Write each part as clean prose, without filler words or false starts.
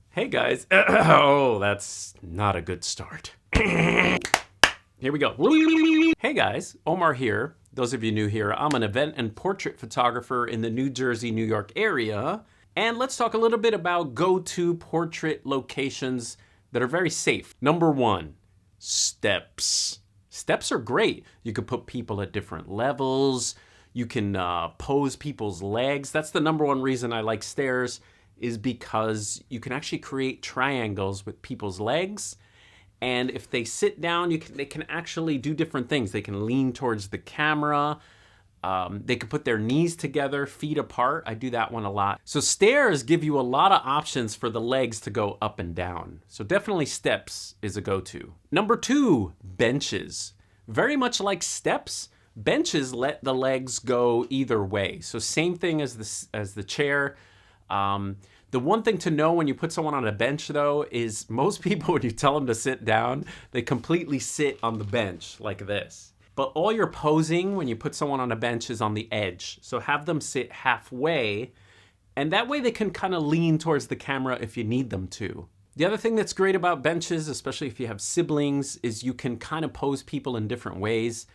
Hey guys. Oh, that's not a good start. Here we go. Hey guys, Omar here. Those of you new here, I'm an event and portrait photographer in the New Jersey, New York area. And let's talk a little bit about go-to portrait locations that are very safe. Number one, steps. Steps are great. You can put people at different levels. You can pose people's legs. That's the number one reason I like stairs, is because you can actually create triangles with people's legs. And if they sit down, they can actually do different things. They can lean towards the camera. They can put their knees together, feet apart. I do that one a lot. So stairs give you a lot of options for the legs to go up and down. So definitely steps is a go-to. Number two, benches. Very much like steps, benches let the legs go either way. So same thing as the chair. The one thing to know when you put someone on a bench, though, is most people, when you tell them to sit down, they completely sit on the bench like this. But all your posing when you put someone on a bench is on the edge. So have them sit halfway, and that way they can kind of lean towards the camera if you need them to. The other thing that's great about benches, especially if you have siblings, is you can kind of pose people in different ways.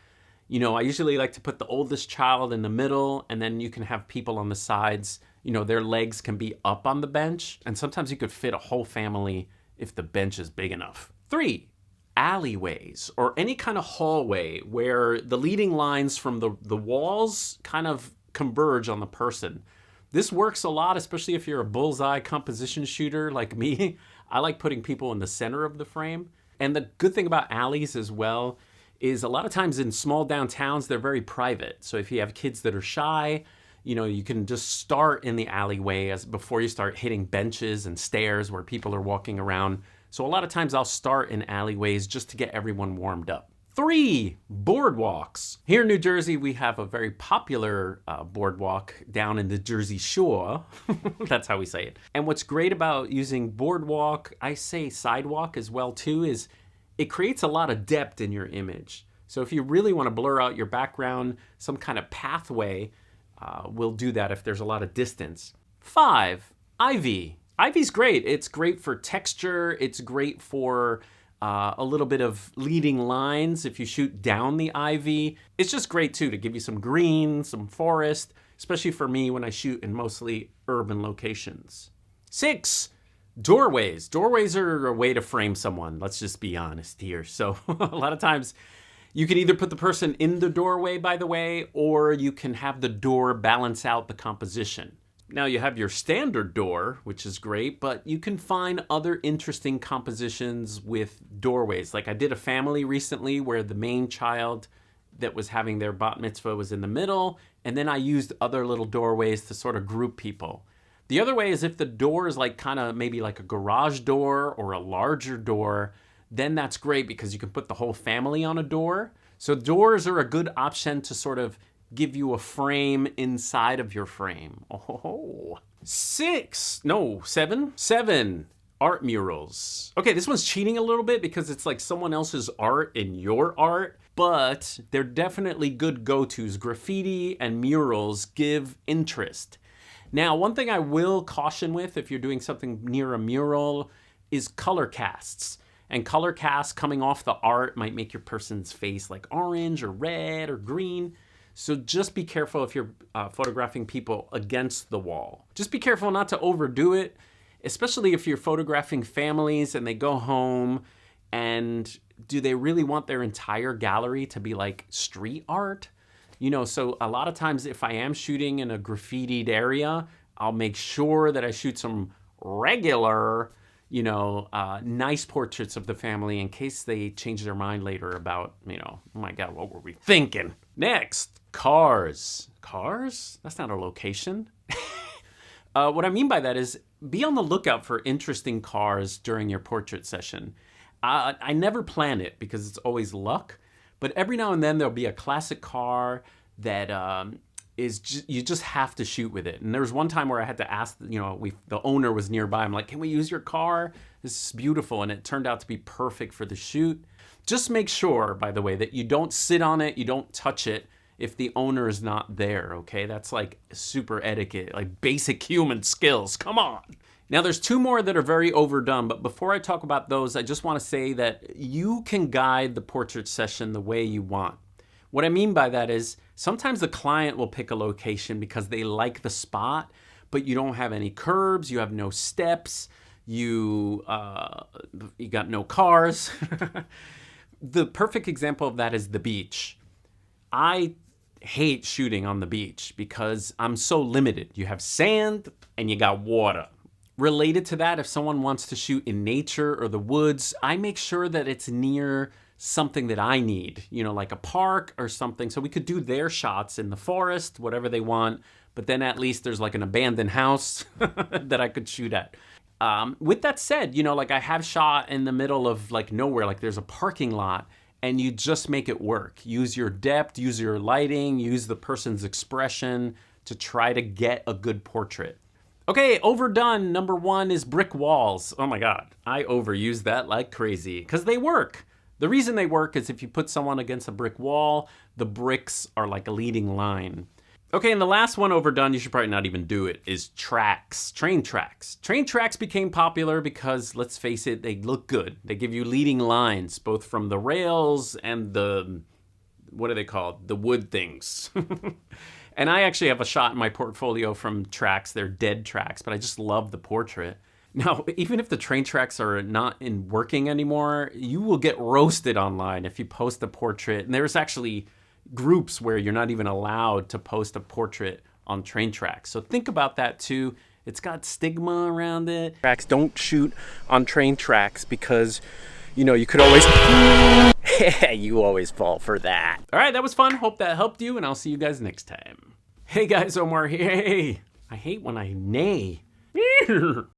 You know, I usually like to put the oldest child in the middle, and then you can have people on the sides. You know, their legs can be up on the bench, and sometimes you could fit a whole family if the bench is big enough. Three, alleyways, or any kind of hallway where the leading lines from the walls kind of converge on the person. This works a lot, especially if you're a bullseye composition shooter like me. I like putting people in the center of the frame. And the good thing about alleys as well is a lot of times in small downtowns, they're very private. So if you have kids that are shy, you know, you can just start in the alleyway before you start hitting benches and stairs where people are walking around. So a lot of times I'll start in alleyways just to get everyone warmed up. Three, boardwalks. Here in New Jersey, we have a very popular boardwalk down in the Jersey Shore. That's how we say it. And what's great about using boardwalk, I say sidewalk as well too, is it creates a lot of depth in your image. So if you really want to blur out your background, some kind of pathway will do that if there's a lot of distance. Five, ivy. Ivy's great. It's great for texture. It's great for a little bit of leading lines if you shoot down the ivy. It's just great too to give you some green, some forest, especially for me when I shoot in mostly urban locations. Six, doorways. Doorways are a way to frame someone. Let's just be honest here. So a lot of times you can either put the person in the doorway, by the way, or you can have the door balance out the composition. Now you have your standard door, which is great, but you can find other interesting compositions with doorways. Like I did a family recently where the main child that was having their bat mitzvah was in the middle, and then I used other little doorways to sort of group people. The other way is if the door is like kind of maybe like a garage door or a larger door, then that's great because you can put the whole family on a door. So doors are a good option to sort of give you a frame inside of your frame. Oh, seven, art murals. Okay, this one's cheating a little bit because it's like someone else's art in your art, but they're definitely good go-tos. Graffiti and murals give interest. Now, one thing I will caution with if you're doing something near a mural is color casts. And color casts coming off the art might make your person's face like orange or red or green. So just be careful if you're photographing people against the wall. Just be careful not to overdo it, especially if you're photographing families and they go home and do they really want their entire gallery to be like street art? You know, so a lot of times if I am shooting in a graffitied area, I'll make sure that I shoot some regular, you know, nice portraits of the family in case they change their mind later about, you know, oh my God, what were we thinking? Next, cars. Cars? That's not a location. What I mean by that is be on the lookout for interesting cars during your portrait session. I never plan it because it's always luck, but every now and then there'll be a classic car that you just have to shoot with it. And there was one time where I had to ask, you know, the owner was nearby. I'm like, can we use your car? This is beautiful. And it turned out to be perfect for the shoot. Just make sure, by the way, that you don't sit on it, you don't touch it if the owner is not there, okay? That's like super etiquette, like basic human skills. Come on. Now there's two more that are very overdone, but before I talk about those, I just want to say that you can guide the portrait session the way you want. What I mean by that is sometimes the client will pick a location because they like the spot, but you don't have any curbs, you have no steps, you got no cars. The perfect example of that is the beach. I hate shooting on the beach because I'm so limited. You have sand and you got water. Related to that, if someone wants to shoot in nature or the woods, I make sure that it's near something that I need, you know, like a park or something. So we could do their shots in the forest, whatever they want, but then at least there's like an abandoned house that I could shoot at. With that said, you know, like I have shot in the middle of like nowhere, like there's a parking lot, and you just make it work. Use your depth, use your lighting, use the person's expression to try to get a good portrait. Okay, overdone. Number one is brick walls. Oh my God, I overuse that like crazy because they work. The reason they work is if you put someone against a brick wall, the bricks are like a leading line. Okay, and the last one overdone, you should probably not even do it, is tracks, train tracks. Train tracks became popular because, let's face it, they look good. They give you leading lines, both from the rails and the, what are they called? The wood things. And I actually have a shot in my portfolio from tracks. They're dead tracks, but I just love the portrait. Now, even if the train tracks are not in working anymore, you will get roasted online if you post a portrait. And there's actually groups where you're not even allowed to post a portrait on train tracks. So think about that too. It's got stigma around it. Tracks, don't shoot on train tracks because, you know, you could always... You always fall for that. All right, that was fun. Hope that helped you, and I'll see you guys next time. Hey guys, Omar here. Hey, I hate when I neigh.